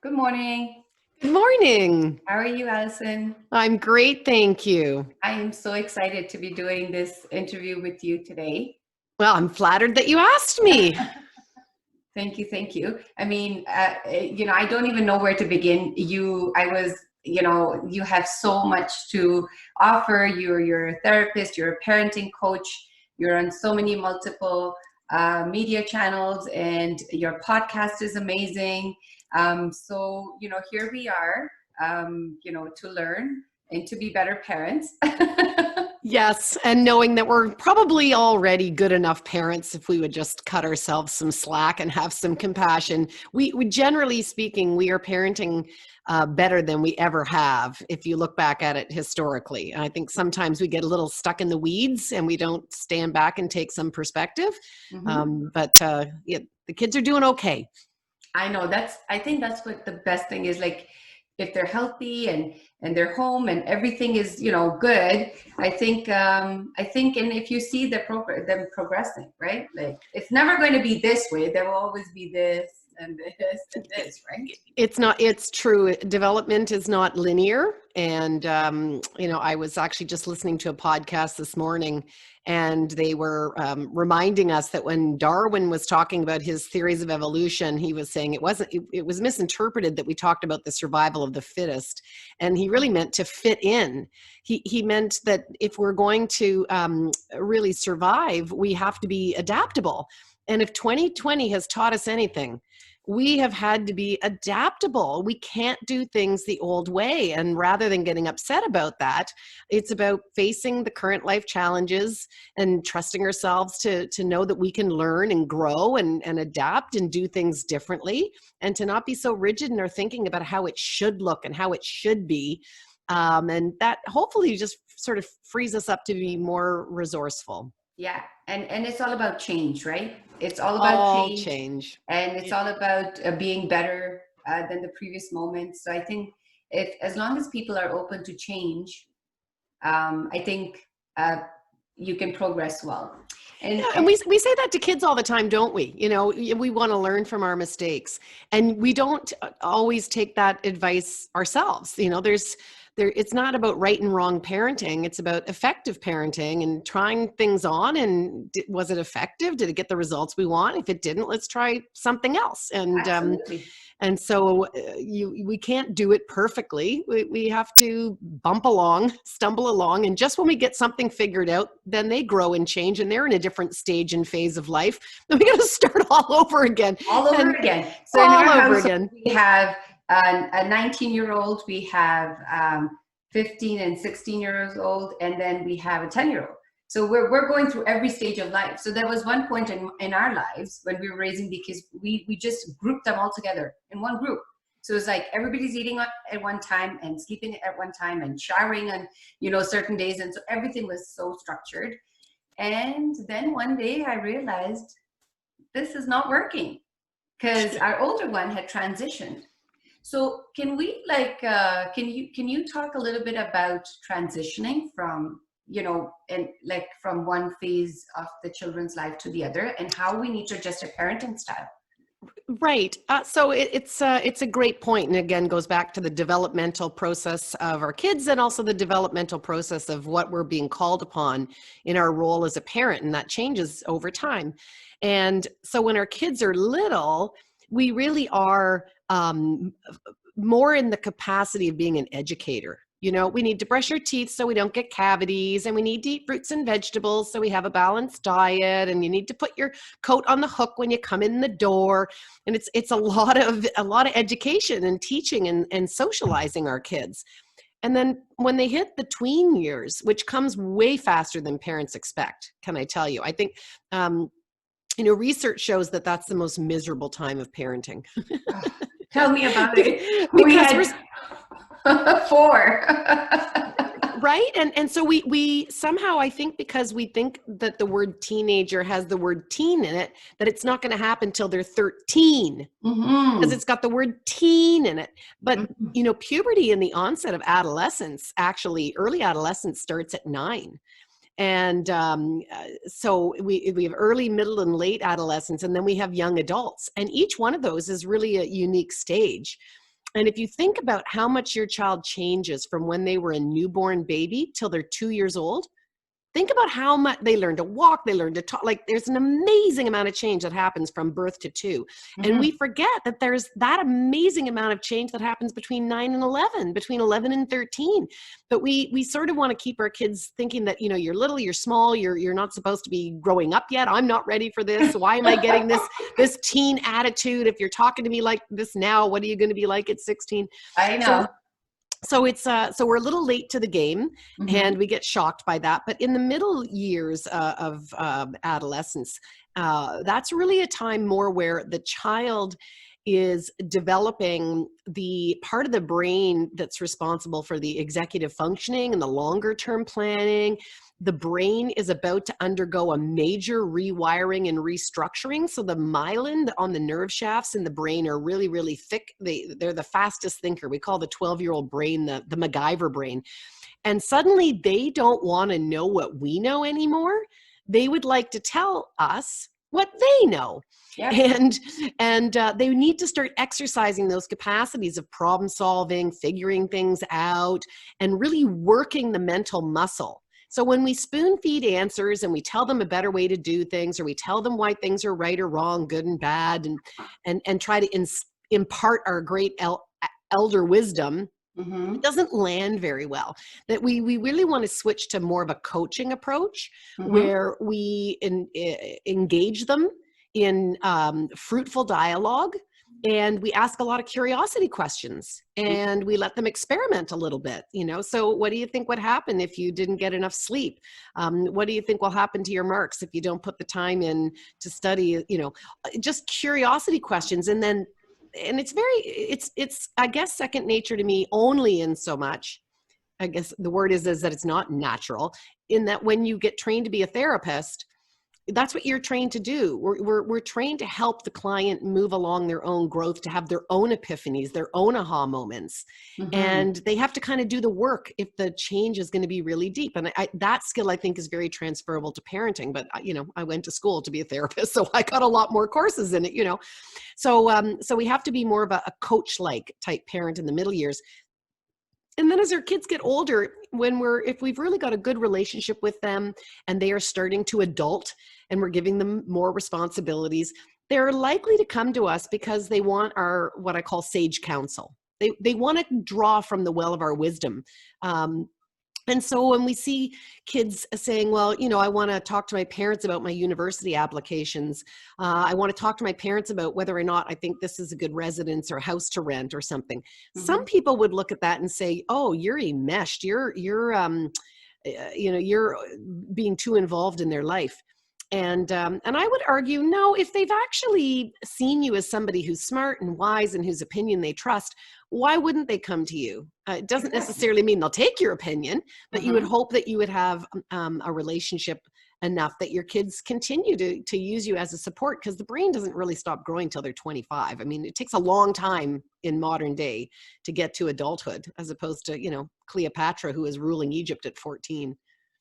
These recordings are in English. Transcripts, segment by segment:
Good morning. Good morning. How are you, Alyson? I'm great, thank you. I am so excited to be doing this interview with you today. Well, I'm flattered that you asked me. Thank you, thank you. I don't even know where to begin. You have so much to offer. You're a therapist, you're a parenting coach, you're on so many multiple media channels, and your podcast is amazing. Here we are, to learn and to be better parents. Yes, and knowing that we're probably already good enough parents if we would just cut ourselves some slack and have some compassion. We generally speaking, we are parenting better than we ever have if you look back at it historically. I think sometimes we get a little stuck in the weeds and we don't stand back and take some perspective. Yeah, the kids are doing okay. I know I think that's what the best thing is, like, if they're healthy and they're home and everything is, good. I think and if you see them progressing, right? Like, it's never going to be this way. There will always be this and this and this, right? It's true. Development is not linear. And, I was actually just listening to a podcast this morning, and they were reminding us that when Darwin was talking about his theories of evolution, he was saying it was misinterpreted that we talked about the survival of the fittest. And he really meant to fit in. He meant that if we're going to really survive, we have to be adaptable. And if 2020 has taught us anything, we have had to be adaptable. We can't do things the old way. And rather than getting upset about that, it's about facing the current life challenges and trusting ourselves to know that we can learn and grow and adapt and do things differently, and to not be so rigid in our thinking about how it should look and how it should be. And that hopefully just sort of frees us up to be more resourceful. Yeah, and it's all about change, right? It's all about change. And it's all about being better than the previous moment. So I think, if as long as people are open to change, I think you can progress well. And we say that to kids all the time, don't we? We want to learn from our mistakes, and we don't always take that advice ourselves. It's not about right and wrong parenting. It's about effective parenting and trying things on. And was it effective? Did it get the results we want? If it didn't, let's try something else. And so we can't do it perfectly. We have to bump along, stumble along. And just when we get something figured out, then they grow and change, and they're in a different stage and phase of life. Then we got to start all over again. So in our household, we have a 19-year-old, we have 15 and 16 years old, and then we have a 10-year-old. So we're going through every stage of life. So there was one point in our lives when we were raising the kids, we just grouped them all together in one group. So it's like everybody's eating at one time and sleeping at one time and showering on, certain days. And so everything was so structured. And then one day I realized this is not working, because our older one had transitioned. So can we can you talk a little bit about transitioning from, from one phase of the children's life to the other, and how we need to adjust our parenting style? Right. So it's a great point. And again, goes back to the developmental process of our kids, and also the developmental process of what we're being called upon in our role as a parent. And that changes over time. And so when our kids are little, we really are more in the capacity of being an educator. We need to brush our teeth so we don't get cavities, and we need to eat fruits and vegetables so we have a balanced diet, and you need to put your coat on the hook when you come in the door. And it's a lot of education and teaching and socializing our kids. And then when they hit the tween years, which comes way faster than parents expect, can I tell you? I think research shows that that's the most miserable time of parenting. Tell me about it. We had 4. Right? And so we somehow, I think, because we think that the word teenager has the word teen in it, that it's not going to happen till they're 13, because it's got the word teen in it. But, puberty and the onset of adolescence, actually early adolescence, starts at 9. And so we have early, middle, and late adolescence, and then we have young adults. And each one of those is really a unique stage. And if you think about how much your child changes from when they were a newborn baby till they're 2 years old, think about how much they learn to walk, they learn to talk. Like, there's an amazing amount of change that happens from birth to 2. And we forget that there's that amazing amount of change that happens between 9 and 11, between 11 and 13. But we sort of want to keep our kids thinking that, you're little, you're small, you're not supposed to be growing up yet. I'm not ready for this. Why am I getting this teen attitude? If you're talking to me like this now, what are you going to be like at 16? I know. So it's so we're a little late to the game, and we get shocked by that. But in the middle years of adolescence, that's really a time more where the child is developing the part of the brain that's responsible for the executive functioning and the longer term planning. The brain is about to undergo a major rewiring and restructuring. So the myelin on the nerve shafts in the brain are really, really thick. They're the fastest thinker. We call the 12-year-old brain the MacGyver brain. And suddenly they don't want to know what we know anymore. They would like to tell us what they know. Yeah. And they need to start exercising those capacities of problem solving, figuring things out, and really working the mental muscle. So when we spoon feed answers and we tell them a better way to do things, or we tell them why things are right or wrong, good and bad, and try to impart our great elder wisdom, it doesn't land very well. That we really want to switch to more of a coaching approach, where we engage them in fruitful dialogue, and we ask a lot of curiosity questions, and we let them experiment a little bit. So what do you think would happen if you didn't get enough sleep? What do you think will happen to your marks if you don't put the time in to study? Just curiosity questions. And it's I guess second nature to me, only in so much, I guess the word is that it's not natural, in that when you get trained to be a therapist, that's what you're trained to do. We're trained to help the client move along their own growth, to have their own epiphanies, their own aha moments. And they have to kind of do the work if the change is going to be really deep. And that skill, I think, is very transferable to parenting. But, I went to school to be a therapist, so I got a lot more courses in it, So we have to be more of a coach-like type parent in the middle years. And then as our kids get older, if we've really got a good relationship with them and they are starting to adult and we're giving them more responsibilities, they're likely to come to us because they want our, what I call sage counsel. They want to draw from the well of our wisdom. And so when we see kids saying, well, I want to talk to my parents about my university applications. I want to talk to my parents about whether or not I think this is a good residence or house to rent or something. Some people would look at that and say, oh, you're enmeshed. You're being too involved in their life. And I would argue, no, if they've actually seen you as somebody who's smart and wise and whose opinion they trust, why wouldn't they come to you? It doesn't necessarily mean they'll take your opinion, but you would hope that you would have a relationship enough that your kids continue to use you as a support, because the brain doesn't really stop growing till they're 25. I mean, it takes a long time in modern day to get to adulthood, as opposed to, Cleopatra, who was ruling Egypt at 14.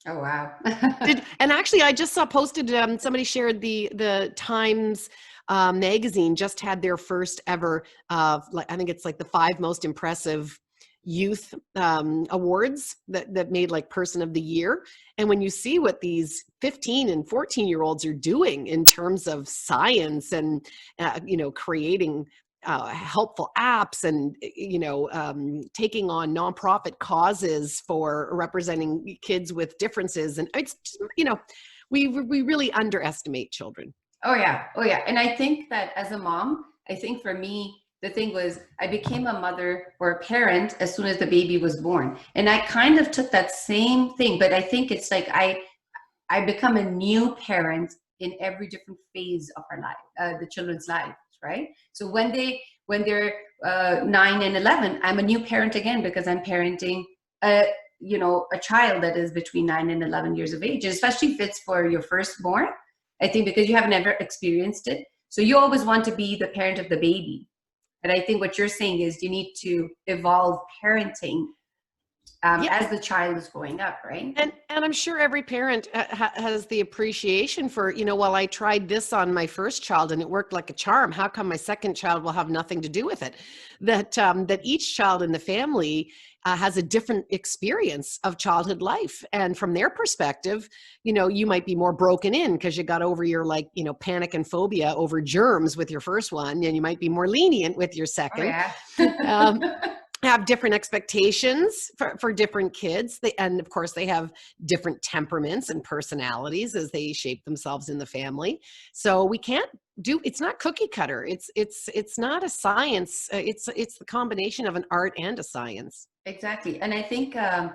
Oh, wow. And actually, I just saw posted, somebody shared the Times magazine just had their first ever, I think it's like the 5 most impressive youth awards that made like person of the year. And when you see what these 15 and 14-year-olds are doing in terms of science and, creating helpful apps and, taking on nonprofit causes for representing kids with differences. And it's, we really underestimate children. Oh yeah. And I think that as a mom, I think for me, the thing was I became a mother or a parent as soon as the baby was born. And I kind of took that same thing, but I think it's like I become a new parent in every different phase of our life, the children's lives, right? So when they're 9 and 11, I'm a new parent again, because I'm parenting a child that is between 9 and 11 years of age, especially if it's for your firstborn. I think because you have never experienced it. So you always want to be the parent of the baby. And I think what you're saying is you need to evolve parenting as the child is growing up, right? And I'm sure every parent has the appreciation for, well, I tried this on my first child and it worked like a charm. How come my second child will have nothing to do with it? That each child in the family has a different experience of childhood life. And from their perspective, you might be more broken in because you got over your panic and phobia over germs with your first one, and you might be more lenient with your second. Oh, yeah. Have different expectations for different kids. And of course they have different temperaments and personalities as they shape themselves in the family. So we can't it's not cookie cutter. It's not a science. It's the combination of an art and a science. Exactly. And I think while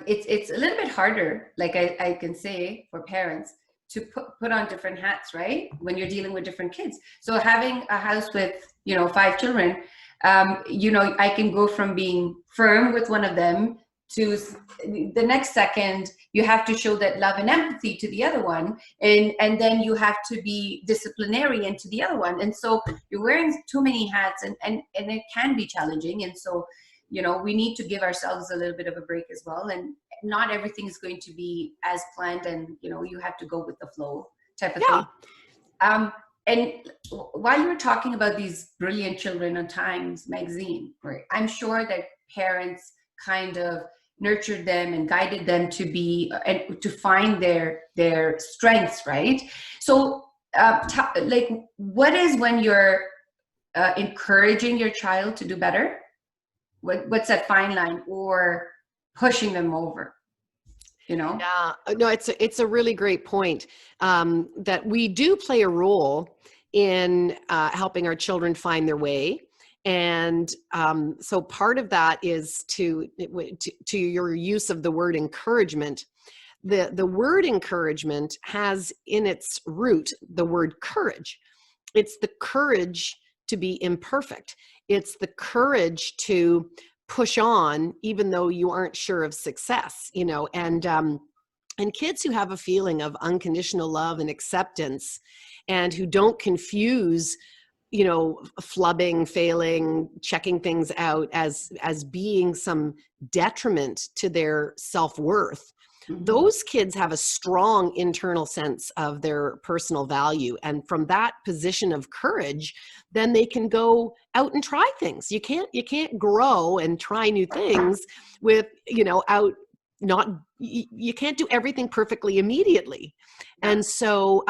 it's a little bit harder, like I can say, for parents to put on different hats, right? When you're dealing with different kids. So having a house with, 5 children, I can go from being firm with one of them to the next second, you have to show that love and empathy to the other one. And then you have to be disciplinarian to the other one. And so you're wearing too many hats and it can be challenging. And so, we need to give ourselves a little bit of a break as well. And not everything is going to be as planned, and, you have to go with the flow type of thing. And while you were talking about these brilliant children on Times Magazine, right, I'm sure that parents kind of nurtured them and guided them to be and to find their strengths, right? So, what is when you're encouraging your child to do better? What's that fine line, or pushing them over? Yeah, no, it's a really great point, that we do play a role in helping our children find their way. And so part of that is to your use of the word encouragement. The word encouragement has in its root the word courage. It's the courage to be imperfect. It's the courage to push on even though you aren't sure of success, and kids who have a feeling of unconditional love and acceptance, and who don't confuse, flubbing, failing, checking things out as being some detriment to their self-worth. Mm-hmm. Those kids have a strong internal sense of their personal value. And from that position of courage, then they can go out and try things. You can't grow and try new things with, you can't do everything perfectly immediately. And so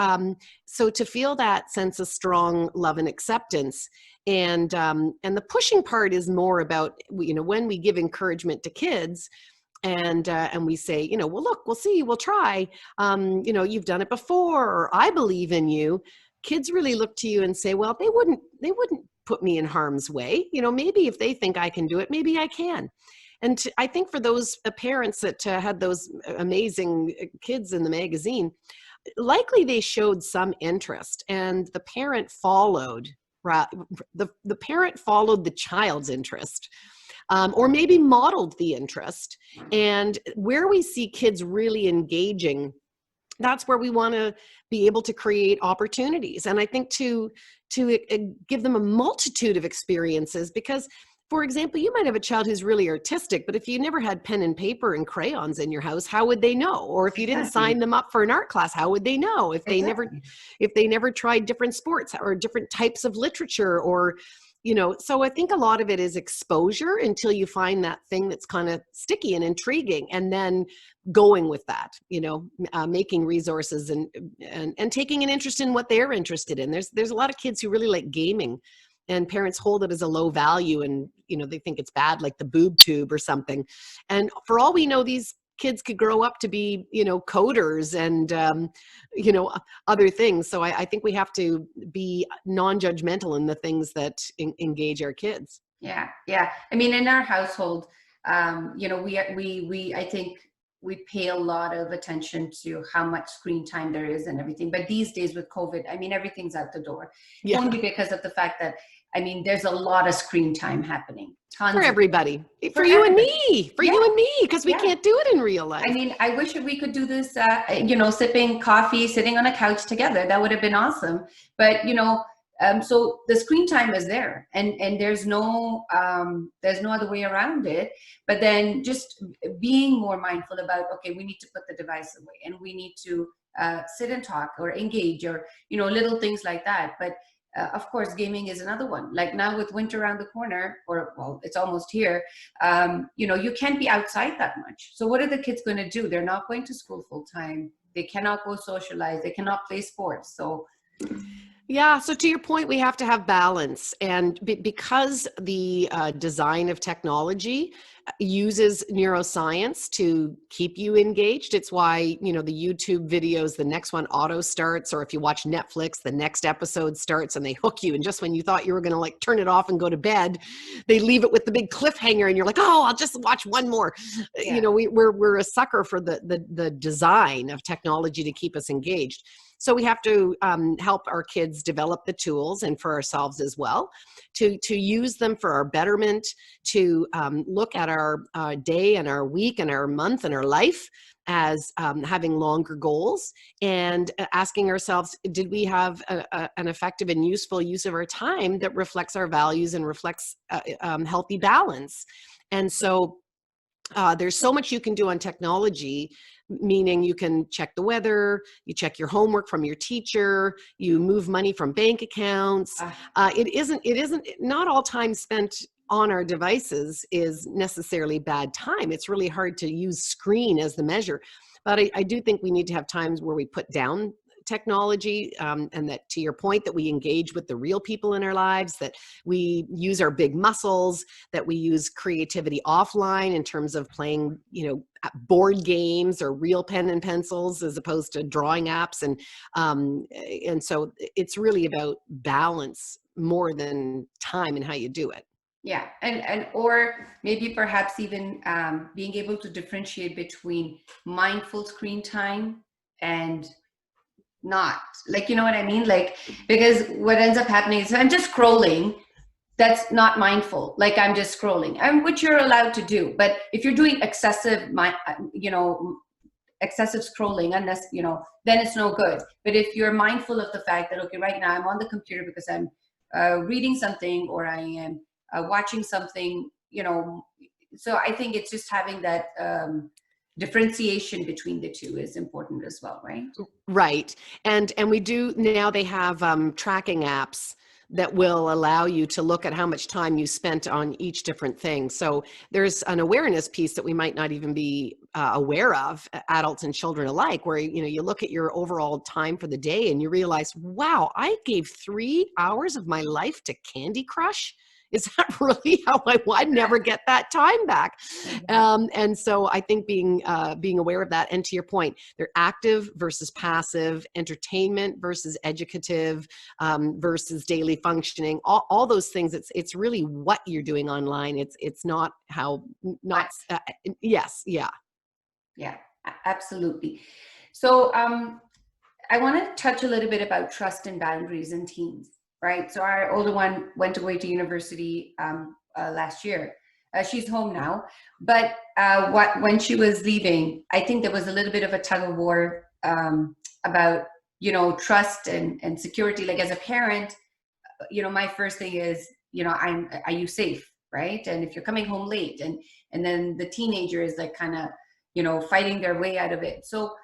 to feel that sense of strong love and acceptance, and the pushing part is more about, when we give encouragement to kids, and we say, well, look, we'll see, we'll try, you've done it before, or I believe in you. Kids really look to you and say, well, they wouldn't put me in harm's way. Maybe if they think I can do it, maybe I can. And I think for those parents that had those amazing kids in the magazine, likely they showed some interest, and the parent followed the parent followed the child's interest, or maybe modeled the interest. And where we see kids really engaging, that's where we want to be able to create opportunities. And I think to give them a multitude of experiences, because, for example, you might have a child who's really artistic, but if you never had pen and paper and crayons in your house, how would they know? Or if you didn't sign them up for an art class, how would they know? If they never tried different sports or different types of literature, or, so I think a lot of it is exposure until you find that thing that's kind of sticky and intriguing, and then going with that, making resources and taking an interest in what they're interested in. There's a lot of kids who really like gaming, and parents hold it as a low value, and they think it's bad, like the boob tube or something. And for all we know, these kids could grow up to be coders and other things. So I think we have to be non-judgmental in the things that engage our kids. Yeah I mean, in our household, we I think we pay a lot of attention to how much screen time there is and everything. But these days with COVID, I mean, everything's out the door. Yeah. Only because of the fact that, I mean, there's a lot of screen time happening. Tons for everybody. For you and me. For you and me, because we can't do it in real life. I mean, I wish we could do this, sipping coffee, sitting on a couch together. That would have been awesome. But, So the screen time is there, and there's no other way around it. But then just being more mindful about, okay, we need to put the device away, and we need to sit and talk or engage, or little things like that. But of course, gaming is another one. Like now with winter around the corner, or well, it's almost here. You can't be outside that much. So what are the kids going to do? They're not going to school full time. They cannot go socialize. They cannot play sports. So. Yeah. So to your point, we have to have balance. And because the design of technology uses neuroscience to keep you engaged, it's why, the YouTube videos, the next one auto starts, or if you watch Netflix, the next episode starts and they hook you. And just when you thought you were going to like turn it off and go to bed, they leave it with the big cliffhanger and you're like, oh, I'll just watch one more. Yeah. We're a sucker for the design of technology to keep us engaged. So we have to help our kids develop the tools, and for ourselves as well, to use them for our betterment, to look at our day and our week and our month and our life as having longer goals, and asking ourselves, did we have an effective and useful use of our time that reflects our values and reflects healthy balance? And so there's so much you can do on technology, meaning you can check the weather, you check your homework from your teacher, you move money from bank accounts. Not all time spent on our devices is necessarily bad time. It's really hard to use screen as the measure. But I do think we need to have times where we put down technology, and that, to your point, that we engage with the real people in our lives, that we use our big muscles, that we use creativity offline in terms of playing, board games or real pen and pencils as opposed to drawing apps. And so it's really about balance more than time and how you do it. Yeah, and or maybe perhaps even being able to differentiate between mindful screen time and not, like, you know what I mean? Like, because what ends up happening is I'm just scrolling. That's not mindful. Like, I'm just scrolling, and which you're allowed to do. But if you're doing excessive scrolling, unless, then it's no good. But if you're mindful of the fact that, okay, right now I'm on the computer because I'm reading something, or I am watching something, so I think it's just having that differentiation between the two is important as well, right? Right. And we do now, they have tracking apps that will allow you to look at how much time you spent on each different thing. So there's an awareness piece that we might not even be aware of, adults and children alike, where, you look at your overall time for the day and you realize, wow, I gave 3 hours of my life to Candy Crush. Is that really how I'd never get that time back? And so I think being aware of that, and to your point, they're active versus passive, entertainment versus educative, versus daily functioning, all those things. It's really what you're doing online. It's not how, yes. Yeah. Yeah, absolutely. So I want to touch a little bit about trust and boundaries in teens. Right. So our older one went away to university last year. She's home now. But when she was leaving, I think there was a little bit of a tug of war about, trust and security. Like, as a parent, my first thing is, are you safe? Right. And if you're coming home late, and then the teenager is like kind of, fighting their way out of it. So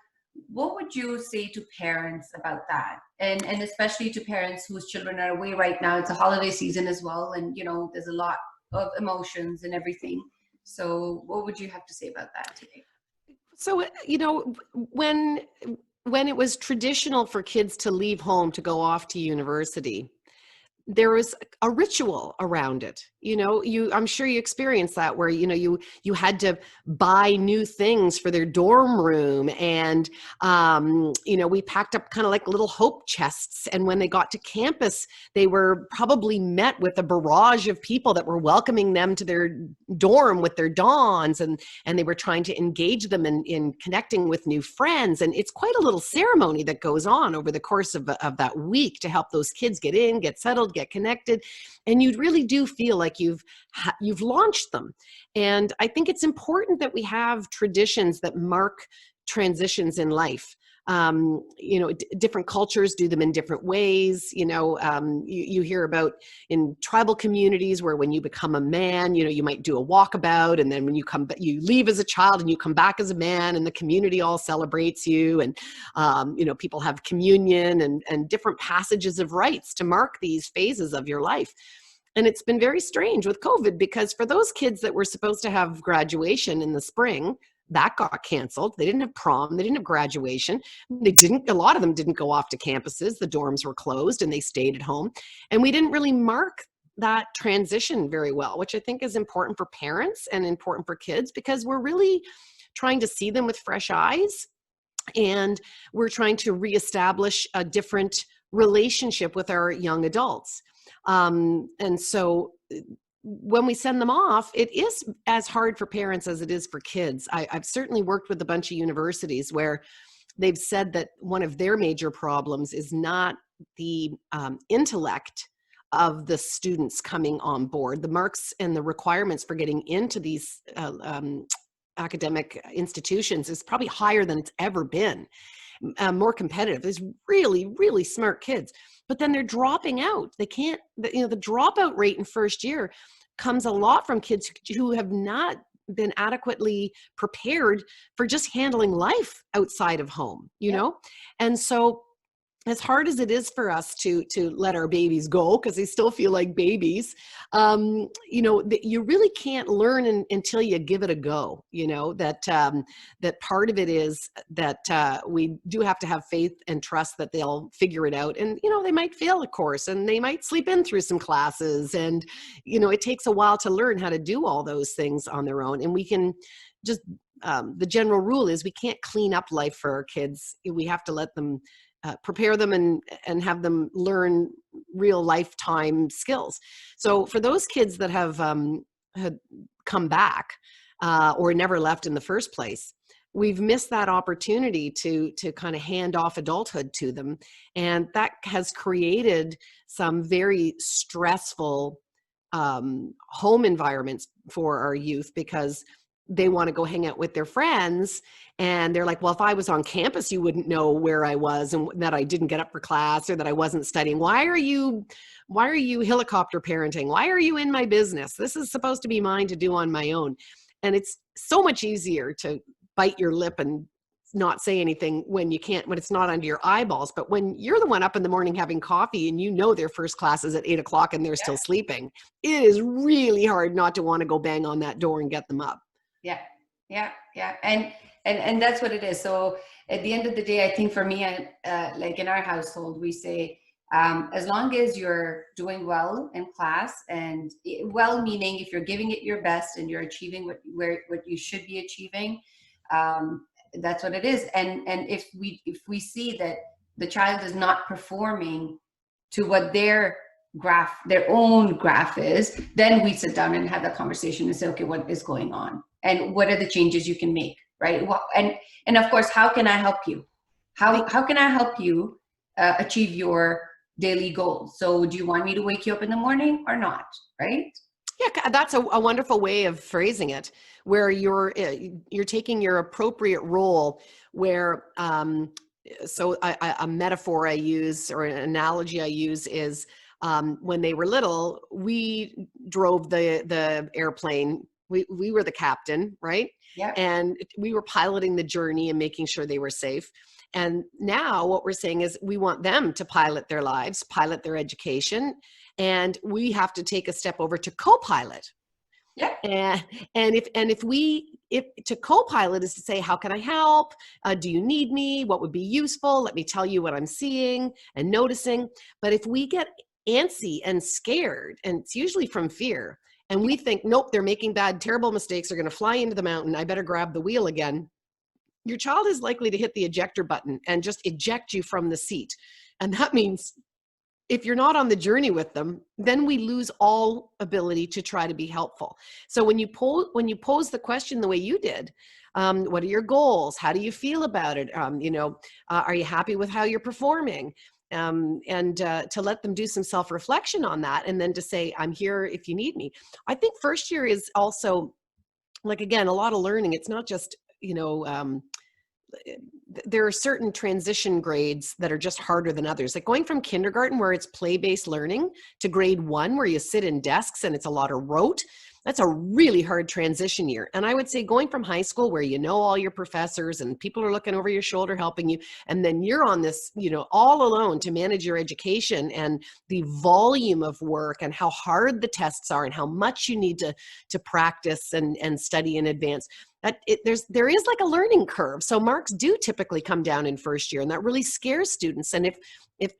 what would you say to parents about that? And especially to parents whose children are away right now. It's a holiday season as well. And, there's a lot of emotions and everything. So what would you have to say about that today? So, when it was traditional for kids to leave home to go off to university, there was a ritual around it. I'm sure you experienced that, where, you had to buy new things for their dorm room. And, we packed up kind of like little hope chests. And when they got to campus, they were probably met with a barrage of people that were welcoming them to their dorm with their dons. And they were trying to engage them in connecting with new friends. And it's quite a little ceremony that goes on over the course of that week to help those kids get in, get settled, get connected. And you really do feel like you've launched them. And I think it's important that we have traditions that mark transitions in life. Different cultures do them in different ways. You hear about in tribal communities where when you become a man, you might do a walkabout, and then when you leave as a child and you come back as a man, and the community all celebrates you, and people have communion and different passages of rites to mark these phases of your life. And it's been very strange with COVID, because for those kids that were supposed to have graduation in the spring, that got canceled. They didn't have prom. They didn't have graduation. A lot of them didn't go off to campuses. The dorms were closed and they stayed at home. And we didn't really mark that transition very well, which I think is important for parents and important for kids, because we're really trying to see them with fresh eyes. And we're trying to reestablish a different relationship with our young adults. And so when we send them off, it is as hard for parents as it is for kids. I've certainly worked with a bunch of universities where they've said that one of their major problems is not the intellect of the students coming on board. The marks and the requirements for getting into these academic institutions is probably higher than it's ever been. More competitive. There's really, really smart kids, but then they're dropping out. They can't, the dropout rate in first year comes a lot from kids who have not been adequately prepared for just handling life outside of home, you know? And so as hard as it is for us to let our babies go, because they still feel like babies, you really can't learn until you give it a go. That part of it is that we do have to have faith and trust that they'll figure it out. And, they might fail a course and they might sleep in through some classes. And, it takes a while to learn how to do all those things on their own. And we can just, the general rule is we can't clean up life for our kids. We have to let them prepare them and have them learn real lifetime skills. So for those kids that have had come back or never left in the first place, we've missed that opportunity to kind of hand off adulthood to them. And that has created some very stressful home environments for our youth, because they want to go hang out with their friends. And they're like, well, if I was on campus, you wouldn't know where I was and that I didn't get up for class or that I wasn't studying. Why are you helicopter parenting? Why are you in my business? This is supposed to be mine to do on my own. And it's so much easier to bite your lip and not say anything when it's not under your eyeballs. But when you're the one up in the morning having coffee and their first class is at 8:00 and they're still sleeping, it is really hard not to want to go bang on that door and get them up. Yeah. And that's what it is. So at the end of the day, I think for me, like in our household, we say, as long as you're doing well in class, and well, meaning if you're giving it your best and you're achieving what you should be achieving, that's what it is. And if we see that the child is not performing to what their own graph is, then we sit down and have that conversation and say, okay, what is going on? And what are the changes you can make, right? And of course, how can I help you? How can I help you achieve your daily goals? So do you want me to wake you up in the morning or not, right? Yeah, that's a wonderful way of phrasing it, where you're taking your appropriate role, where so a metaphor I use, or an analogy I use, is when they were little, we drove the airplane. We were the captain, right? Yeah. And we were piloting the journey and making sure they were safe. And now what we're saying is we want them to pilot their lives, pilot their education, and we have to take a step over to co-pilot. Yeah. And if to co-pilot is to say, how can I help? Do you need me? What would be useful? Let me tell you what I'm seeing and noticing. But if we get antsy and scared, and it's usually from fear, and we think, nope, they're making terrible mistakes. They're going to fly into the mountain. I better grab the wheel again. Your child is likely to hit the ejector button and just eject you from the seat. And that means if you're not on the journey with them, then we lose all ability to try to be helpful. So when you pose the question the way you did, what are your goals? How do you feel about it? Are you happy with how you're performing? And to let them do some self-reflection on that, and then to say, I'm here if you need me. I think first year is also, like, again, a lot of learning. It's not just, there are certain transition grades that are just harder than others. Like going from kindergarten, where it's play-based learning, to grade 1, where you sit in desks and it's a lot of rote. That's a really hard transition year. And I would say going from high school, where you know all your professors and people are looking over your shoulder helping you, and then you're on this, all alone to manage your education and the volume of work and how hard the tests are and how much you need to practice and study in advance. There is like a learning curve. So marks do typically come down in first year, and that really scares students. And if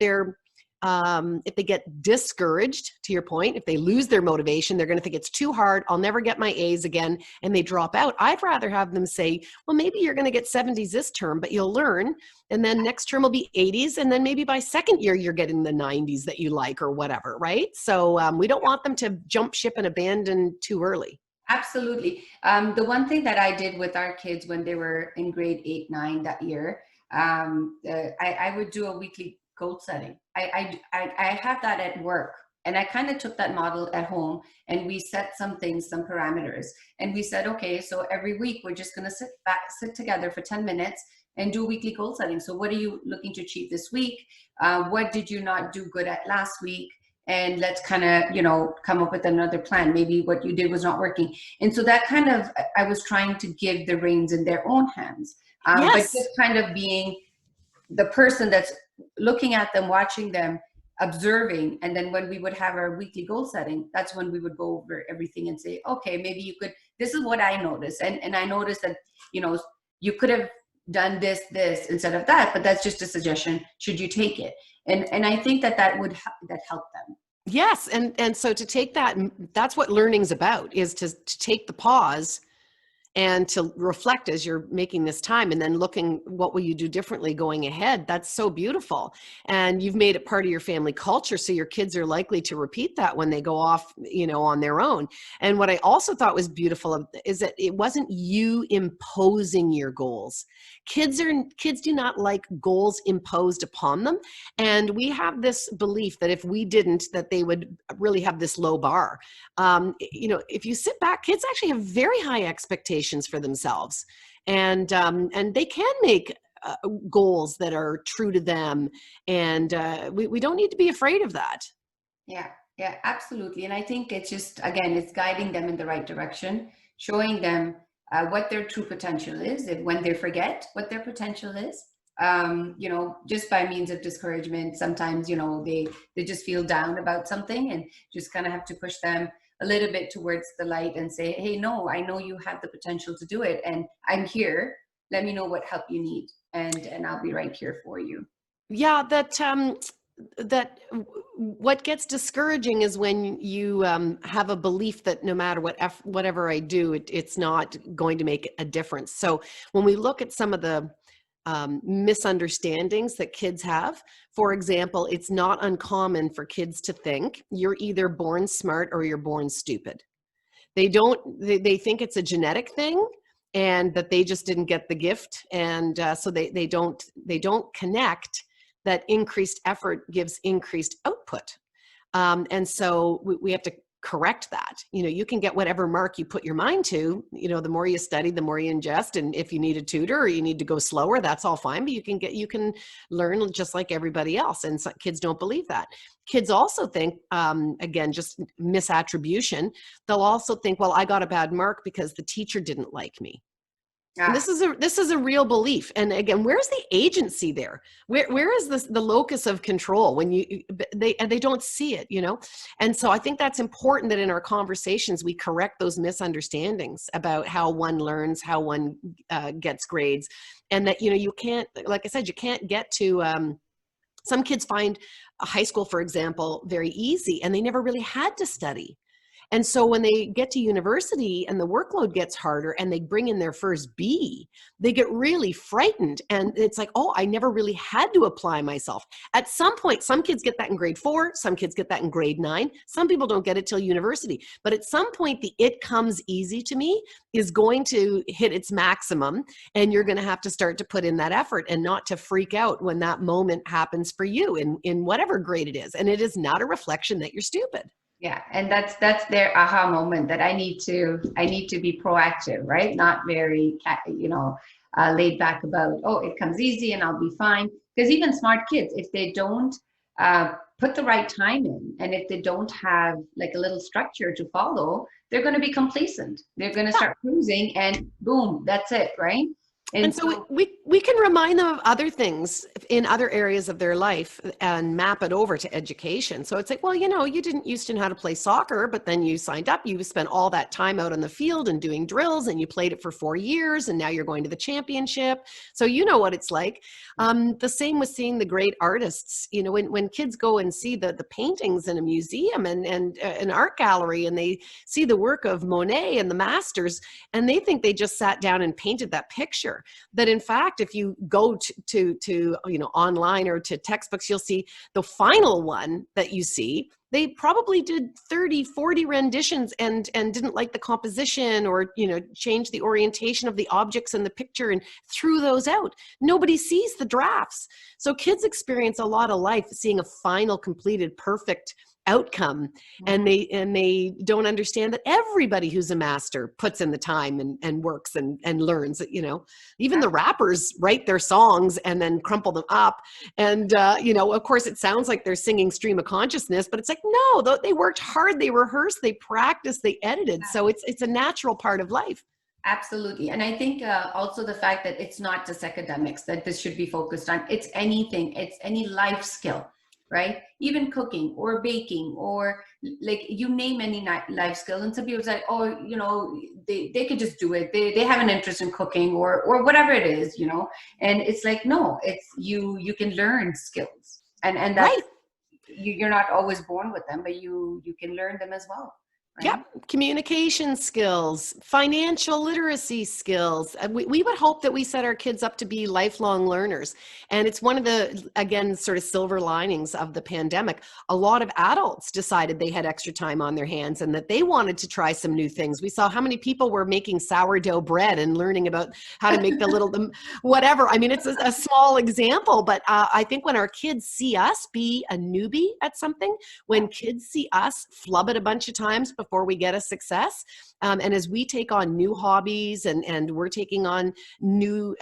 they get discouraged, to your point, if they lose their motivation, they're going to think it's too hard, I'll never get my A's again, and they drop out. I'd rather have them say, well, maybe you're going to get 70s this term, but you'll learn, and then next term will be 80s, and then maybe by second year you're getting the 90s that you like or whatever, right? So we don't want them to jump ship and abandon too early. Absolutely. The one thing that I did with our kids when they were in grade 8, 9 that year, I would do a weekly goal setting. I have that at work, and I kind of took that model at home, and we set some parameters, and we said, okay, so every week we're just going to sit together for 10 minutes and do weekly goal setting. So what are you looking to achieve this week? What did you not do good at last week? And let's kind of, come up with another plan. Maybe what you did was not working. And so that kind of, I was trying to give the reins in their own hands, Yes. but just kind of being the person that's looking at them, watching them, observing. And then when we would have our weekly goal setting, that's when we would go over everything and say, okay, maybe you could, this is what I noticed. And I noticed that, you could have done this instead of that, but that's just a suggestion. Should you take it? And I think that helped them. Yes. And so to take that, that's what learning's about, is to take the pause and to reflect as you're making this time, and then looking, what will you do differently going ahead? That's so beautiful. And you've made it part of your family culture, so your kids are likely to repeat that when they go off, on their own. And what I also thought was beautiful is that it wasn't you imposing your goals. Kids do not like goals imposed upon them. And we have this belief that if we didn't, that they would really have this low bar. If you sit back, kids actually have very high expectations for themselves, and they can make goals that are true to them, and we don't need to be afraid of that. Yeah, absolutely. And I think it's just, again, it's guiding them in the right direction, showing them what their true potential is, and when they forget what their potential is, just by means of discouragement, sometimes, they just feel down about something, and just kind of have to push them a little bit towards the light and say, hey, no, I know you have the potential to do it, and I'm here. Let me know what help you need, and I'll be right here for you. Yeah, that what gets discouraging is when you have a belief that no matter whatever I do, it's not going to make a difference. So when we look at some of the misunderstandings that kids have. For example, it's not uncommon for kids to think you're either born smart or you're born stupid. They think it's a genetic thing, and that they just didn't get the gift. And so they don't connect that increased effort gives increased output. And so we have to correct that. You can get whatever mark you put your mind to, the more you study, the more you ingest. And if you need a tutor or you need to go slower, that's all fine, but you can learn just like everybody else. And so kids don't believe that. Kids also think, again, just misattribution. They'll also think, well, I got a bad mark because the teacher didn't like me. And this is a real belief. And again, where's the agency there? Where is the locus of control when they don't see it, And so I think that's important, that in our conversations we correct those misunderstandings about how one learns, how one gets grades, and that you can't, like I said, you can't get to. Some kids find high school, for example, very easy, and they never really had to study. And so when they get to university and the workload gets harder and they bring in their first B, they get really frightened. And it's like, oh, I never really had to apply myself. At some point, some kids get that in grade 4, some kids get that in grade 9. Some people don't get it till university. But at some point, the it comes easy to me is going to hit its maximum. And you're going to have to start to put in that effort and not to freak out when that moment happens for you in whatever grade it is. And it is not a reflection that you're stupid. Yeah, and that's their aha moment, that I need to be proactive, right? Not very, laid back about, oh, it comes easy and I'll be fine. Because even smart kids, if they don't put the right time in, and if they don't have like a little structure to follow, they're going to be complacent. They're going to start cruising, and boom, that's it, right? And so we can remind them of other things in other areas of their life and map it over to education. So it's like, well, you didn't used to know how to play soccer, but then you signed up, you spent all that time out on the field and doing drills, and you played it for 4 years, and now you're going to the championship. So you know what it's like. The same with seeing the great artists. When kids go and see the paintings in a museum and an art gallery, and they see the work of Monet and the masters, and they think they just sat down and painted that picture. That in fact, if you go to online or to textbooks, you'll see the final one that you see, they probably did 30, 40 renditions and didn't like the composition, or change the orientation of the objects in the picture and threw those out. Nobody sees the drafts. So kids experience a lot of life seeing a final, completed, perfect outcome, and they don't understand that everybody who's a master puts in the time and works and learns. Even the rappers write their songs and then crumple them up, and of course it sounds like they're singing stream of consciousness, but it's like, no, they worked hard, they rehearsed, they practiced, they edited. So it's a natural part of life. Absolutely. And I think also the fact that it's not just academics that this should be focused on. It's anything, it's any life skill, right? Even cooking or baking, or like you name any life skill. And some people say, oh, they could just do it. They have an interest in cooking or whatever it is, and it's like, no, it's you can learn skills, and that's right. You're not always born with them, but you can learn them as well. Right? Yep. Communication skills, financial literacy skills. We would hope that we set our kids up to be lifelong learners. And it's one of the, again, sort of silver linings of the pandemic. A lot of adults decided they had extra time on their hands and that they wanted to try some new things. We saw how many people were making sourdough bread and learning about how to make the whatever. I mean, it's a small example, but I think when our kids see us be a newbie at something, when kids see us flub it a bunch of times before we get a success. And as we take on new hobbies and we're taking on new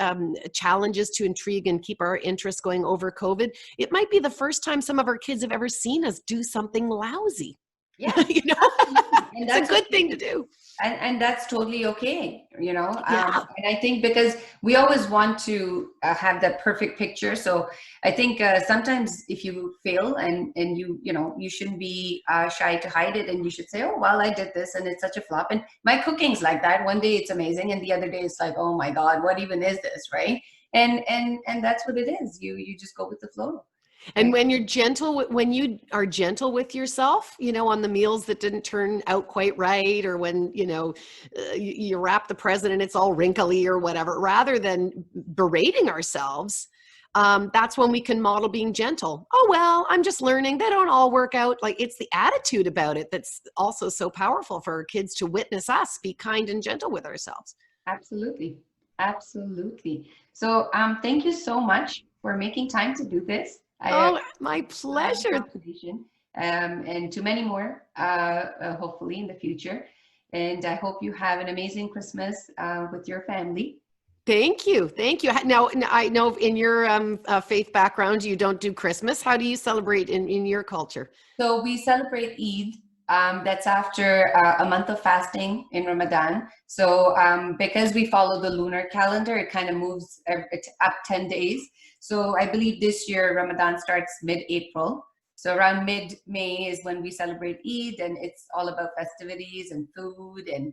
challenges to intrigue and keep our interest going over COVID, it might be the first time some of our kids have ever seen us do something lousy. Yeah, it's a good thing to do. And that's totally okay, Yeah. And I think because we always want to have that perfect picture. So I think sometimes if you fail and you shouldn't be shy to hide it, and you should say, oh, well, I did this and it's such a flop. And my cooking's like that. One day it's amazing, and the other day it's like, oh my God, what even is this, right? And that's what it is. You just go with the flow. And when you are gentle with yourself, on the meals that didn't turn out quite right, or when, you wrap the present and it's all wrinkly or whatever, rather than berating ourselves, that's when we can model being gentle. Oh, well, I'm just learning. They don't all work out. Like, it's the attitude about it that's also so powerful for our kids to witness us be kind and gentle with ourselves. Absolutely. Absolutely. So thank you so much for making time to do this. My pleasure. And to many more, hopefully in the future. And I hope you have an amazing Christmas with your family. Thank you. Thank you. Now, I know in your faith background, you don't do Christmas. How do you celebrate in your culture? So we celebrate Eid. That's after a month of fasting in Ramadan. So because we follow the lunar calendar, it kind of moves up 10 days. So I believe this year Ramadan starts mid-April. So around mid-May is when we celebrate Eid, and it's all about festivities and food and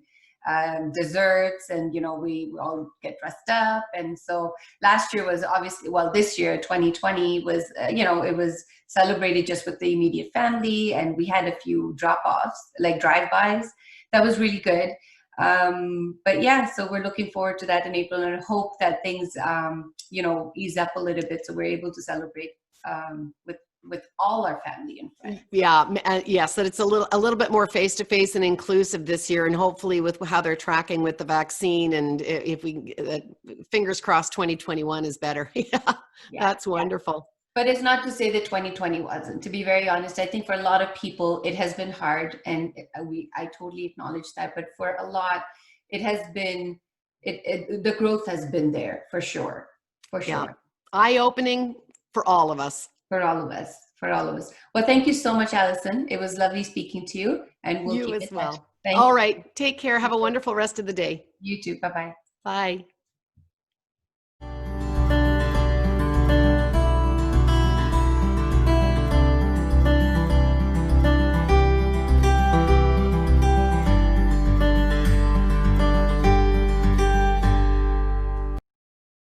desserts, and we all get dressed up. And so last year was obviously, this year 2020 was it was celebrated just with the immediate family, and we had a few drop-offs, like drive-bys. That was really good. But yeah, so we're looking forward to that in April, and hope that things ease up a little bit, so we're able to celebrate with all our family and friends. Yeah, yes, that it's a little bit more face-to-face and inclusive this year, and hopefully with how they're tracking with the vaccine, and if we fingers crossed 2021 is better. Yeah, that's wonderful. But it's not to say that 2020 wasn't. To be very honest, I think for a lot of people, it has been hard, and I totally acknowledge that. But for a lot, it has been, the growth has been there for sure, for sure. Yeah. Eye-opening for all of us. For all of us, for all of us. Well, thank you so much, Alyson. It was lovely speaking to you, and we'll keep in touch. You as well. Thank All you. right. Take care. Have a wonderful rest of the day. You too. Bye-bye. Bye.